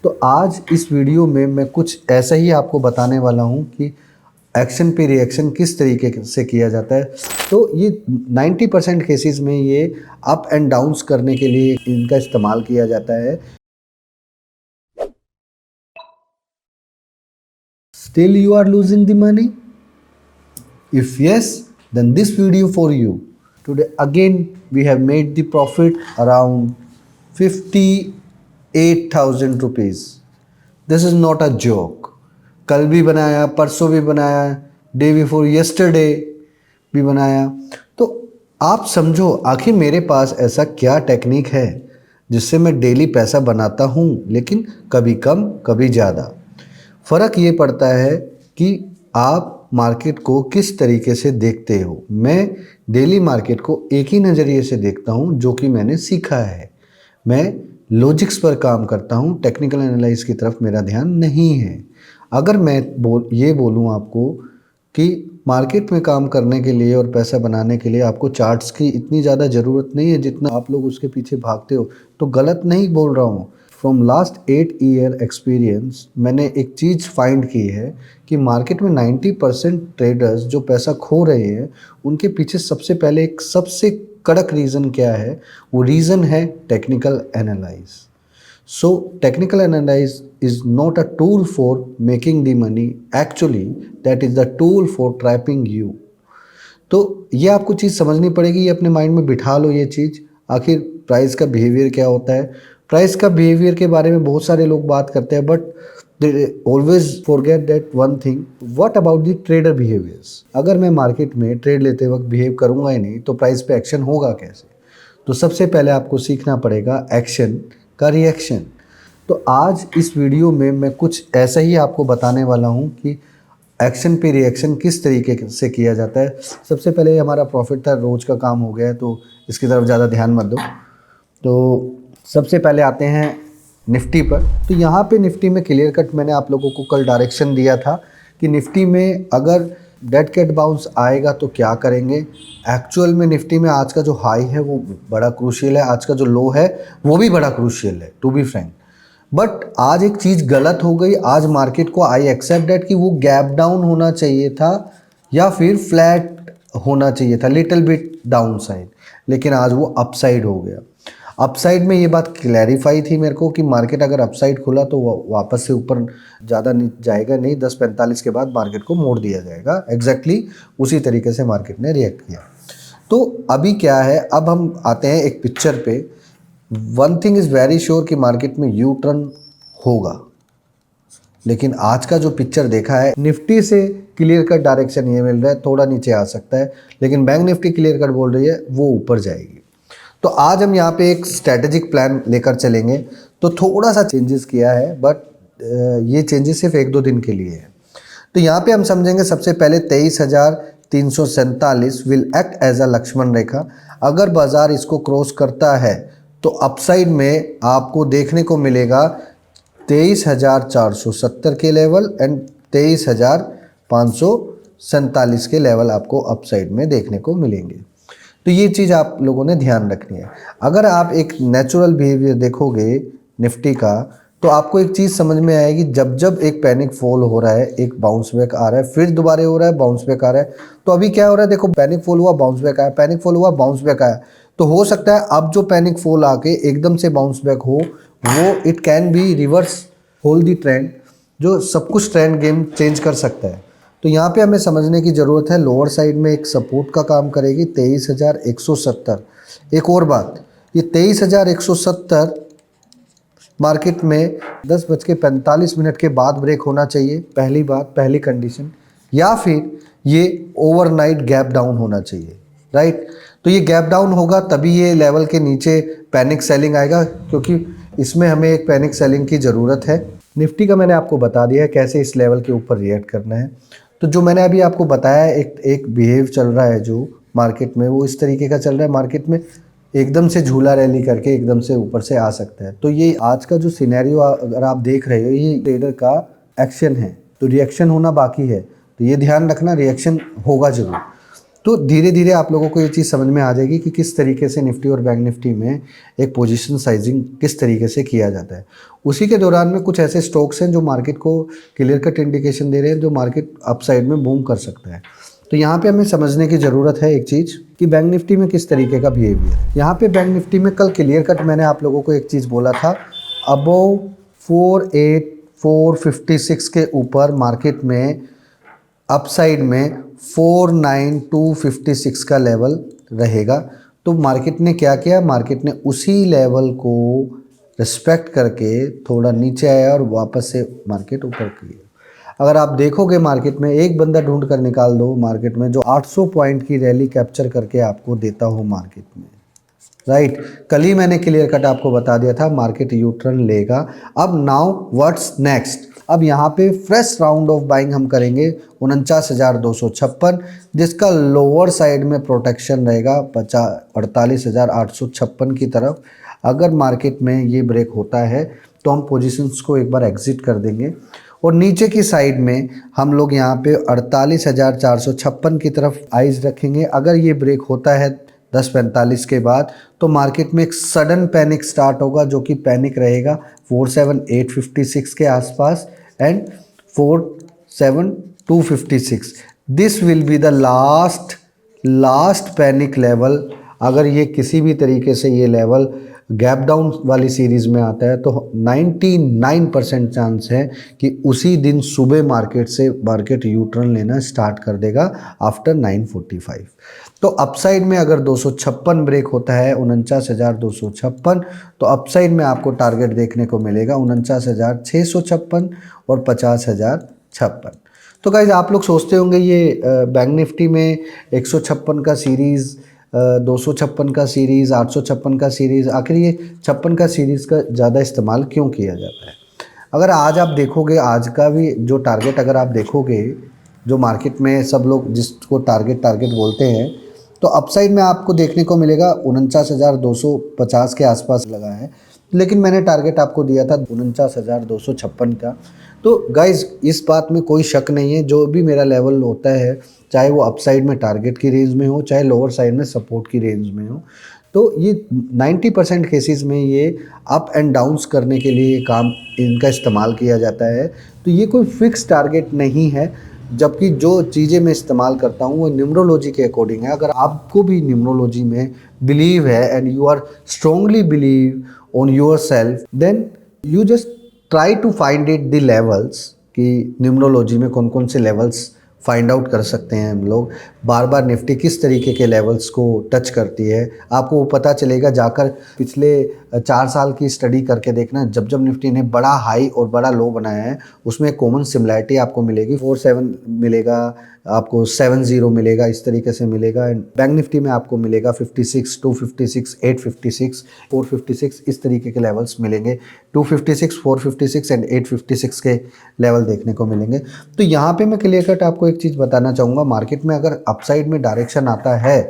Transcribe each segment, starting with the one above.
तो आज इस वीडियो में मैं कुछ ऐसा ही आपको बताने वाला हूँ कि एक्शन पे रिएक्शन किस तरीके से किया जाता है। तो ये 90% केसेस में ये अप एंड डाउन्स करने के लिए इनका इस्तेमाल किया जाता है। Still you are losing the money? If yes, then this video for you. Today again we have made the profit around 58,000 rupees. This is not a joke. कल भी बनाया, परसों भी बनाया, डे बिफोर यस्टरडे भी बनाया। तो आप समझो आखिर मेरे पास ऐसा क्या टेक्निक है जिससे मैं डेली पैसा बनाता हूँ, लेकिन कभी कम कभी ज़्यादा। फ़र्क ये पड़ता है कि आप मार्केट को किस तरीके से देखते हो। मैं डेली मार्केट को एक ही नज़रिए से देखता हूँ जो कि मैंने सीखा है। मैं लॉजिक्स पर काम करता हूँ, टेक्निकल एनालाइज की तरफ मेरा ध्यान नहीं है। अगर मैं ये बोलूँ आपको कि मार्केट में काम करने के लिए और पैसा बनाने के लिए आपको चार्ट्स की इतनी ज़्यादा ज़रूरत नहीं है जितना आप लोग उसके पीछे भागते हो, तो गलत नहीं बोल रहा हूँ। फ्रॉम लास्ट 8 ईयर एक्सपीरियंस मैंने एक चीज़ फाइंड की है कि मार्केट में 90% ट्रेडर्स जो पैसा खो रहे हैं उनके पीछे सबसे पहले एक सबसे कड़क रीज़न क्या है, वो रीज़न है technical analyse. So technical analysis is not a tool for making the money, actually that is the tool for trapping you। तो ये आपको चीज़ समझनी पड़ेगी, ये अपने माइंड में बिठा लो ये चीज़। आखिर प्राइस का बिहेवियर क्या होता है। प्राइस का बिहेवियर के बारे में बहुत सारे लोग बात करते हैं, but they always forget that one thing, what about the trader behaviours. अगर मैं मार्केट में ट्रेड लेते वक्त बिहेव करूँगा ही नहीं तो प्राइस पे एक्शन होगा कैसे। तो सबसे पहले आपको सीखना पड़ेगा एक्शन का रिएक्शन। तो आज इस वीडियो में मैं कुछ ऐसा ही आपको बताने वाला हूँ कि एक्शन पे रिएक्शन किस तरीके से किया जाता है। सबसे पहले हमारा प्रॉफिट था, रोज़ का काम हो गया है तो इसकी तरफ ज़्यादा ध्यान मत दो। तो सबसे पहले आते हैं निफ्टी पर। तो यहाँ पे निफ्टी में क्लियर कट मैंने आप लोगों को कल डायरेक्शन दिया था कि निफ्टी में अगर डेड कैट बाउंस आएगा तो क्या करेंगे। एक्चुअल में निफ्टी में आज का जो हाई है वो बड़ा क्रूशियल है, आज का जो लो है वो भी बड़ा क्रूशियल है, टू बी फ्रैंक। बट आज एक चीज़ गलत हो गई। आज मार्केट को आई एक्सेप्ट दैट कि वो गैप डाउन होना चाहिए था या फिर फ्लैट होना चाहिए था, लिटिल बिट डाउन साइड, लेकिन आज वो अपसाइड हो गया। अपसाइड में ये बात क्लैरिफाई थी मेरे को कि मार्केट अगर अपसाइड खुला तो वापस से ऊपर ज़्यादा नहीं जाएगा, नहीं 10:45 के बाद मार्केट को मोड़ दिया जाएगा। एग्जैक्टली उसी तरीके से मार्केट ने रिएक्ट किया। तो अभी क्या है, अब हम आते हैं एक पिक्चर पे। One thing is very sure कि मार्केट में यू टर्न होगा, लेकिन आज का जो पिक्चर देखा है निफ्टी से क्लियर कट डायरेक्शन ये मिल रहा है, थोड़ा नीचे आ सकता है, लेकिन बैंक निफ्टी क्लियर कट बोल रही है वो ऊपर जाएगी। तो आज हम यहाँ पे एक स्ट्रैटेजिक प्लान लेकर चलेंगे। तो थोड़ा सा चेंजेस किया है, बट ये चेंजेस सिर्फ 1-2 दिन के लिए है। तो यहाँ पे हम समझेंगे सबसे पहले 23,347 will act as a Lakshman rekha. अगर बाजार इसको क्रॉस करता है तो अपसाइड में आपको देखने को मिलेगा 23,470 के लेवल एंड 23,547 के लेवल आपको अपसाइड में देखने को मिलेंगे। तो ये चीज़ आप लोगों ने ध्यान रखनी है। अगर आप एक नेचुरल बिहेवियर देखोगे निफ्टी का तो आपको एक चीज़ समझ में आएगी, जब जब एक पैनिक फॉल हो रहा है, एक बाउंस बैक आ रहा है, फिर दोबारा हो रहा है, बाउंस बैक आ रहा है। तो अभी क्या हो रहा है, देखो पैनिक फॉल हुआ, बाउंस बैक आया, पैनिक फॉल हुआ, बाउंस बैक आया। तो हो सकता है अब जो पैनिक फॉल आके एकदम से बाउंस बैक हो, वो it can be reverse whole the trend, जो सब कुछ ट्रेंड गेम चेंज कर सकता है। तो यहाँ पे हमें समझने की ज़रूरत है, लोअर साइड में एक सपोर्ट का काम करेगी 23,170। एक और बात, ये 23,170 मार्केट में 10:45 के बाद ब्रेक होना चाहिए, पहली बात, पहली कंडीशन, या फिर ये ओवरनाइट गैप डाउन होना चाहिए, राइट। तो ये गैप डाउन होगा तभी ये लेवल के नीचे पैनिक सेलिंग आएगा, क्योंकि इसमें हमें एक पैनिक सेलिंग की ज़रूरत है। निफ्टी का मैंने आपको बता दिया है कैसे इस लेवल के ऊपर रिएक्ट करना है। तो जो मैंने अभी आपको बताया एक बिहेव चल रहा है जो मार्केट में, वो इस तरीके का चल रहा है। मार्केट में एकदम से झूला रैली करके एकदम से ऊपर से आ सकता है। तो ये आज का जो सिनेरियो अगर आप देख रहे हो, ये ट्रेडर का एक्शन है, तो रिएक्शन होना बाकी है। तो ये ध्यान रखना, रिएक्शन होगा जरूर। तो धीरे धीरे आप लोगों को ये चीज़ समझ में आ जाएगी कि किस तरीके से निफ्टी और बैंक निफ्टी में एक पोजीशन साइजिंग किस तरीके से किया जाता है। उसी के दौरान में कुछ ऐसे स्टॉक्स हैं जो मार्केट को क्लियर कट इंडिकेशन दे रहे हैं जो मार्केट अपसाइड में बूम कर सकता है। तो यहाँ पे हमें समझने की ज़रूरत है एक चीज़ कि बैंक निफ्टी में किस तरीके का बिहेवियर। यहाँ पे बैंक निफ्टी में कल क्लियर कट मैंने आप लोगों को एक चीज़ बोला था, अबव 48456 के ऊपर मार्केट में अपसाइड में 49256 का लेवल रहेगा। तो मार्केट ने क्या किया, मार्केट ने उसी लेवल को रिस्पेक्ट करके थोड़ा नीचे आया और वापस से मार्केट ऊपर किया। अगर आप देखोगे मार्केट में एक बंदा ढूंढ कर निकाल दो मार्केट में जो 800 पॉइंट की रैली कैप्चर करके आपको देता हो मार्केट में, राइट। कल ही मैंने क्लियर कट आपको बता दिया था मार्केट यू टर्न लेगा। अब नाउ व्हाट्स नेक्स्ट, अब यहाँ पे फ्रेश राउंड ऑफ बाइंग हम करेंगे 49,256, जिसका लोअर साइड में प्रोटेक्शन रहेगा 48,856 की तरफ। अगर मार्केट में ये ब्रेक होता है तो हम पोजीशंस को एक बार एग्जिट कर देंगे और नीचे की साइड में हम लोग यहाँ पे 48,456 की तरफ आइज रखेंगे। अगर ये ब्रेक होता है 10:45 के बाद तो मार्केट में एक सडन पैनिक स्टार्ट होगा जो कि पैनिक रहेगा 47,856 के आसपास and 47,256। This will be the last panic level. अगर ये किसी भी तरीके से ये लेवल गैप डाउन वाली सीरीज़ में आता है तो 99% चांस है कि उसी दिन सुबह मार्केट यू टर्न लेना स्टार्ट कर देगा आफ्टर 9:45। तो अपसाइड में अगर 256 ब्रेक होता है 49,256, तो अपसाइड में आपको टारगेट देखने को मिलेगा 49,656 और 50,056। तो गाइज आप लोग सोचते होंगे ये बैंक निफ्टी में 156 का सीरीज़, 256 का सीरीज़, 856 का सीरीज़, आखिर ये 56 का सीरीज़ का ज़्यादा इस्तेमाल क्यों किया जाता है। अगर आज आप देखोगे आज का भी जो टारगेट अगर आप देखोगे जो मार्केट में सब लोग जिसको टारगेट बोलते हैं, तो अपसाइड में आपको देखने को मिलेगा 49,250 के आसपास लगा है, लेकिन मैंने टारगेट आपको दिया था 49,256 का। तो गाइज इस बात में कोई शक नहीं है, जो भी मेरा लेवल होता है चाहे वो अपसाइड में टारगेट की रेंज में हो चाहे लोअर साइड में सपोर्ट की रेंज में हो, तो ये 90% केसेस में ये अप एंड डाउन्स करने के लिए ये काम इनका इस्तेमाल किया जाता है। तो ये कोई फिक्स टारगेट नहीं है, जबकि जो चीज़ें मैं इस्तेमाल करता हूँ वो न्यूमरोलॉजी के अकॉर्डिंग है। अगर आपको भी न्यूमरोलॉजी में बिलीव है and you are strongly believe on your self, then you just try to find it the levels कि न्यूमरोलॉजी में कौन कौन से लेवल्स फाइंड आउट कर सकते हैं हम लोग। बार बार निफ्टी किस तरीके के लेवल्स को टच करती है आपको वो पता चलेगा, जाकर पिछले 4 साल की स्टडी करके देखना। जब जब निफ्टी ने बड़ा हाई और बड़ा लो बनाया है उसमें कॉमन सिमिलैरिटी आपको मिलेगी। 47 मिलेगा आपको, 70 मिलेगा, इस तरीके से मिलेगा। एंड बैंक निफ्टी में आपको मिलेगा 56, 256, 856, 456, इस तरीके के लेवल्स मिलेंगे। 256, 456 एंड 856 के लेवल देखने को मिलेंगे। तो यहाँ पे मैं क्लियर कट आपको एक चीज़ बताना चाहूँगा, मार्केट में अगर अपसाइड में डायरेक्शन आता है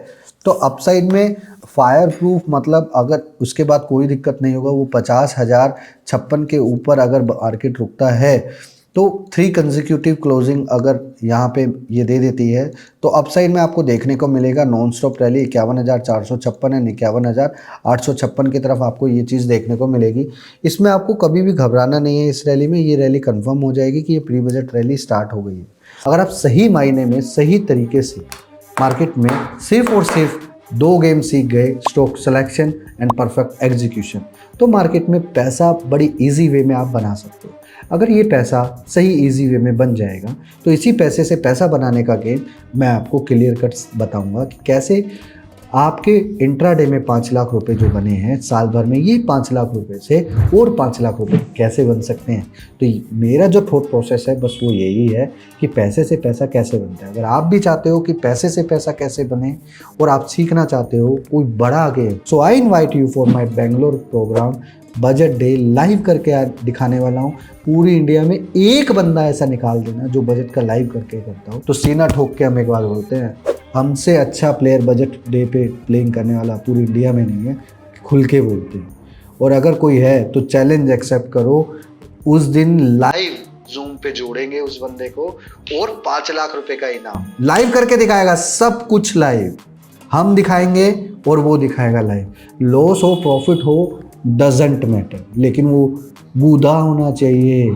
तो अपसाइड में फायर प्रूफ, मतलब अगर उसके बाद कोई दिक्कत नहीं होगा, वो 50,056 के ऊपर अगर मार्केट रुकता है तो 3 कंसेक्यूटिव क्लोजिंग अगर यहाँ पे ये दे देती है तो अपसाइड में आपको देखने को मिलेगा नॉन स्टॉप रैली 51,456 एंड 51,856 की तरफ आपको ये चीज़ देखने को मिलेगी। इसमें आपको कभी भी घबराना नहीं है। इस रैली में ये रैली कंफर्म हो जाएगी कि ये प्री बजट रैली स्टार्ट हो गई है। अगर आप सही मायने में सही तरीके से मार्केट में सिर्फ और सिर्फ 2 गेम सीख गए, stock selection and perfect execution, तो मार्केट में पैसा बड़ी इजी वे में आप बना सकते हो। अगर ये पैसा सही इजी वे में बन जाएगा तो इसी पैसे से पैसा बनाने का गेम मैं आपको क्लियर कट बताऊंगा कि कैसे आपके इंट्राडे में 5 लाख रुपए जो बने हैं साल भर में, ये 5 लाख रुपए से और 5 लाख रुपए कैसे बन सकते हैं। तो मेरा जो थॉट प्रोसेस है बस वो यही है कि पैसे से पैसा कैसे बनता है। अगर आप भी चाहते हो कि पैसे से पैसा कैसे बने और आप सीखना चाहते हो कोई बड़ा game, so I invite you for my Bangalore program budget day. Live करके दिखाने वाला हूँ। पूरी इंडिया में एक बंदा ऐसा निकाल देना जो बजट का लाइव करके करता हो। तो सीना ठोक के हम एक बार बोलते हैं, हमसे अच्छा प्लेयर बजट डे पे प्लेइंग करने वाला पूरी इंडिया में नहीं है, खुल के बोलते हैं। और अगर कोई है तो चैलेंज एक्सेप्ट करो, उस दिन लाइव जूम पे जोड़ेंगे उस बंदे को और 5 लाख रुपए का इनाम लाइव करके दिखाएगा, सब कुछ लाइव हम दिखाएंगे और वो दिखाएगा लाइव। लॉस हो प्रॉफिट हो डजंट मैटर, लेकिन वो बूढ़ा होना चाहिए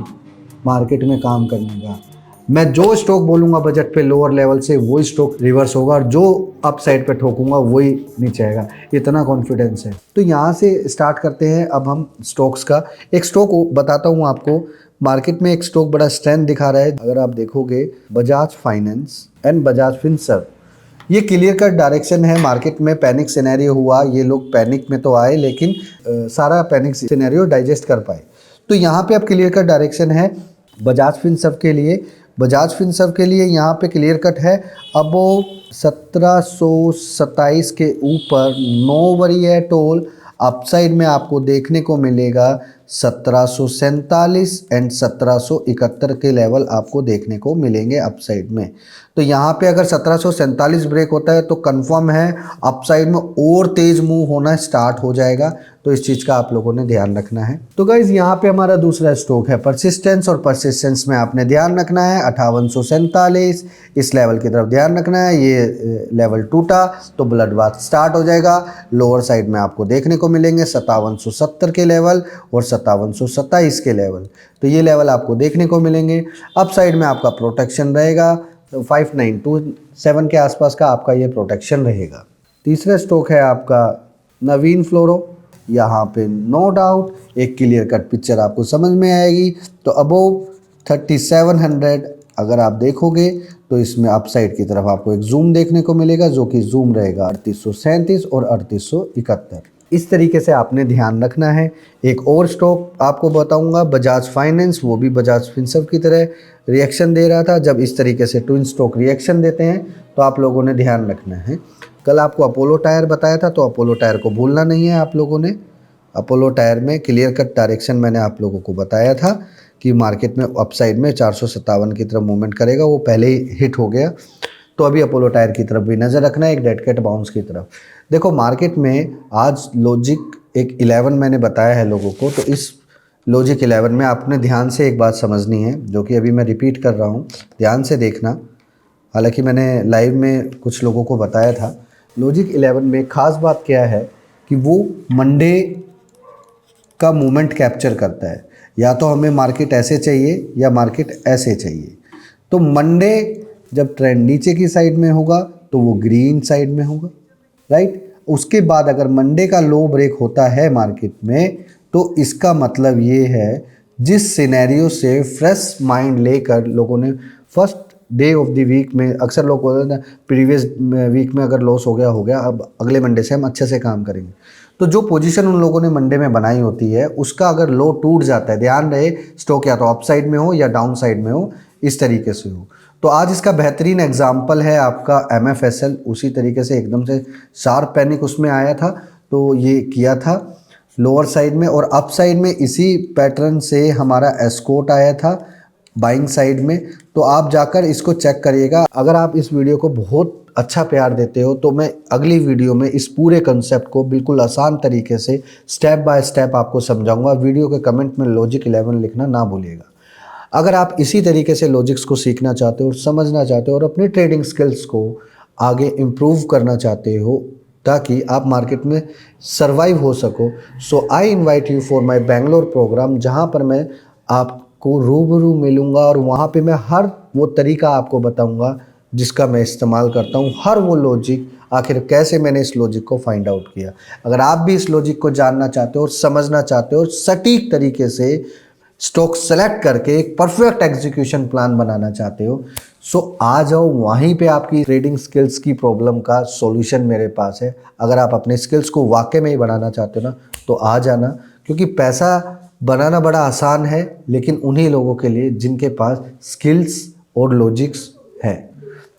मार्केट में काम करने का। मैं जो स्टॉक बोलूँगा बजट पे लोअर लेवल से वही स्टॉक रिवर्स होगा और जो अप साइड पे ठोकूंगा वही नीचे आएगा, इतना कॉन्फिडेंस है। तो यहाँ से स्टार्ट करते हैं अब हम स्टॉक्स का। एक स्टॉक बताता हूँ आपको, मार्केट में एक स्टॉक बड़ा स्ट्रेंथ दिखा रहा है। अगर आप देखोगे Bajaj finance and Bajaj Finserv, ये क्लियर कट डायरेक्शन है। मार्केट में पैनिक सिनेरियो हुआ, ये लोग पैनिक में तो आए लेकिन सारा पैनिक सिनेरियो डाइजेस्ट कर पाए। तो यहाँ पे अब क्लियर कट डायरेक्शन है बजाज फिनसर्व के लिए। बजाज फिनसर्व के लिए यहाँ पे क्लियर कट है, अब वो 1727 के ऊपर no worry at all. Upside में आपको देखने को मिलेगा 1747 एंड 1771 के लेवल आपको देखने को मिलेंगे अपसाइड में। तो यहाँ पे अगर 1747 ब्रेक होता है तो कंफर्म है अपसाइड में और तेज मूव होना स्टार्ट हो जाएगा। तो इस चीज़ का आप लोगों ने ध्यान रखना है। तो गाइज यहाँ पे हमारा दूसरा स्टॉक है परसिस्टेंस, और परसिस्टेंस में आपने ध्यान रखना है 5847 इस लेवल की तरफ ध्यान रखना है। ये लेवल टूटा तो ब्लड बाथ स्टार्ट हो जाएगा। लोअर साइड में आपको देखने को मिलेंगे 5770 के लेवल और 5727 के लेवल, तो ये लेवल आपको देखने को मिलेंगे। अप साइड में आपका प्रोटेक्शन रहेगा 5927 के आसपास का आपका ये प्रोटेक्शन रहेगा। तीसरा स्टॉक है आपका नवीन फ्लोरो। यहाँ पे नो डाउट एक क्लियर कट पिक्चर आपको समझ में आएगी। तो अबोव 3700 अगर आप देखोगे तो इसमें अपसाइड की तरफ आपको एक जूम देखने को मिलेगा, जो कि जूम रहेगा 3837 और 3871। इस तरीके से आपने ध्यान रखना है। एक और स्टॉक आपको बताऊंगा बजाज फाइनेंस, वो भी बजाज फिनसर्व की तरह रिएक्शन दे रहा था। जब इस तरीके से ट्विन स्टॉक रिएक्शन देते हैं तो आप लोगों ने ध्यान रखना है। कल आपको अपोलो टायर बताया था, तो अपोलो टायर को भूलना नहीं है आप लोगों ने। अपोलो टायर में क्लियर कट डायरेक्शन मैंने आप लोगों को बताया था कि मार्केट में अपसाइड में 457 की तरफ मूवमेंट करेगा, वो पहले ही हिट हो गया। तो अभी अपोलो टायर की तरफ भी नज़र रखना है, एक डेड कैट बाउंस की तरफ। देखो मार्केट में आज लॉजिक एक 11 मैंने बताया है लोगों को, तो इस लॉजिक 11 में आपने ध्यान से एक बात समझनी है, जो कि अभी मैं रिपीट कर रहा हूँ, ध्यान से देखना। हालांकि मैंने लाइव में कुछ लोगों को बताया था। लॉजिक 11 में ख़ास बात क्या है कि वो मंडे का मूवमेंट कैप्चर करता है। या तो हमें मार्केट ऐसे चाहिए या मार्केट ऐसे चाहिए। तो मंडे जब ट्रेंड नीचे की साइड में होगा तो वो ग्रीन साइड में होगा, राइट। उसके बाद अगर मंडे का लो ब्रेक होता है मार्केट में, तो इसका मतलब ये है जिस सिनेरियो से फ्रेश माइंड लेकर लोगों ने first day of the week में, अक्सर लोग बोलते हैं प्रीवियस वीक में अगर लॉस हो गया, अब अगले मंडे से हम अच्छे से काम करेंगे। तो जो पोजीशन उन लोगों ने मंडे में बनाई होती है उसका अगर लो टूट जाता है, ध्यान रहे स्टॉक या तो अप साइड में हो या डाउन साइड में हो, इस तरीके से हो। तो आज इसका बेहतरीन एग्जाम्पल है आपका MFSL। उसी तरीके से एकदम से शार्प पैनिक उसमें आया था, तो ये किया था लोअर साइड में, और अप साइड में इसी पैटर्न से हमारा एस्कॉर्ट आया था बाइंग साइड में। तो आप जाकर इसको चेक करिएगा। अगर आप इस वीडियो को बहुत अच्छा प्यार देते हो तो मैं अगली वीडियो में इस पूरे कंसेप्ट को बिल्कुल आसान तरीके से स्टेप बाय स्टेप आपको समझाऊंगा। वीडियो के कमेंट में लॉजिक 11 लिखना ना भूलिएगा। अगर आप इसी तरीके से लॉजिक्स को सीखना चाहते हो और समझना चाहते हो और अपनी ट्रेडिंग स्किल्स को आगे इम्प्रूव करना चाहते हो ताकि आप मार्केट में सर्वाइव हो सको, so I invite you for my Bangalore programme, जहाँ पर मैं आपको रूबरू मिलूँगा और वहाँ पे मैं हर वो तरीका आपको बताऊँगा जिसका मैं इस्तेमाल करता हूँ, हर वो लॉजिक, आखिर कैसे मैंने इस लॉजिक को फाइंड आउट किया। अगर आप भी इस लॉजिक को जानना चाहते हो और समझना चाहते हो और सटीक तरीके से स्टॉक सेलेक्ट करके एक परफेक्ट एग्जीक्यूशन प्लान बनाना चाहते हो, सो आ जाओ। वहीं पे आपकी ट्रेडिंग स्किल्स की प्रॉब्लम का सॉल्यूशन मेरे पास है। अगर आप अपने स्किल्स को वाकई में ही बढ़ाना चाहते हो ना, तो आ जाना, क्योंकि पैसा बनाना बड़ा आसान है, लेकिन उन्हीं लोगों के लिए जिनके पास स्किल्स और लॉजिक्स है।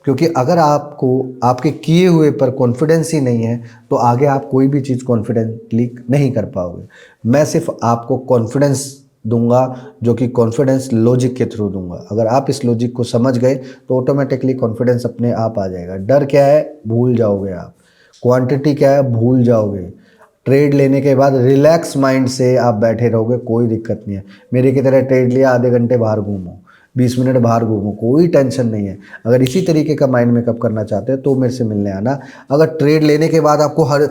क्योंकि अगर आपको आपके किए हुए पर कॉन्फिडेंस ही नहीं है तो आगे आप कोई भी चीज़ कॉन्फिडेंटली नहीं कर पाओगे। मैं सिर्फ आपको कॉन्फिडेंस दूंगा, जो कि कॉन्फिडेंस लॉजिक के थ्रू दूंगा। अगर आप इस लॉजिक को समझ गए तो ऑटोमेटिकली कॉन्फिडेंस अपने आप आ जाएगा। डर क्या है, भूल जाओगे आप। क्वांटिटी क्या है, भूल जाओगे। ट्रेड लेने के बाद रिलैक्स माइंड से आप बैठे रहोगे, कोई दिक्कत नहीं है। मेरे की तरह ट्रेड लिया, आधे घंटे बाहर घूमो, 20 मिनट बाहर घूमो, कोई टेंशन नहीं है। अगर इसी तरीके का माइंड मेकअप करना चाहते हो तो मेरे से मिलने आना। अगर ट्रेड लेने के बाद आपको हर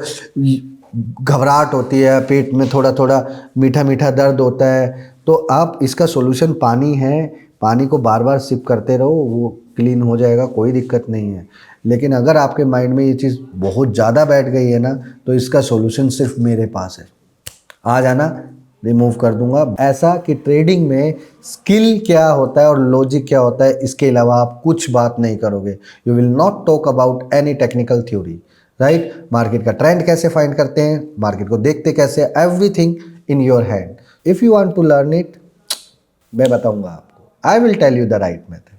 घबराहट होती है, पेट में थोड़ा थोड़ा मीठा मीठा दर्द होता है, तो आप इसका सॉल्यूशन पानी है, पानी को बार बार सिप करते रहो, वो क्लीन हो जाएगा, कोई दिक्कत नहीं है। लेकिन अगर आपके माइंड में ये चीज़ बहुत ज़्यादा बैठ गई है ना, तो इसका सॉल्यूशन सिर्फ मेरे पास है। आ जाना, रिमूव कर दूंगा। ऐसा कि ट्रेडिंग में स्किल क्या होता है और लॉजिक क्या होता है, इसके अलावा आप कुछ बात नहीं करोगे। You will not talk about any technical theory, right. Market का ट्रेंड कैसे फाइंड करते हैं, मार्केट को देखते कैसे, everything in your hand. If you want to learn it, मैं बताऊंगा आपको, I will tell you the right method.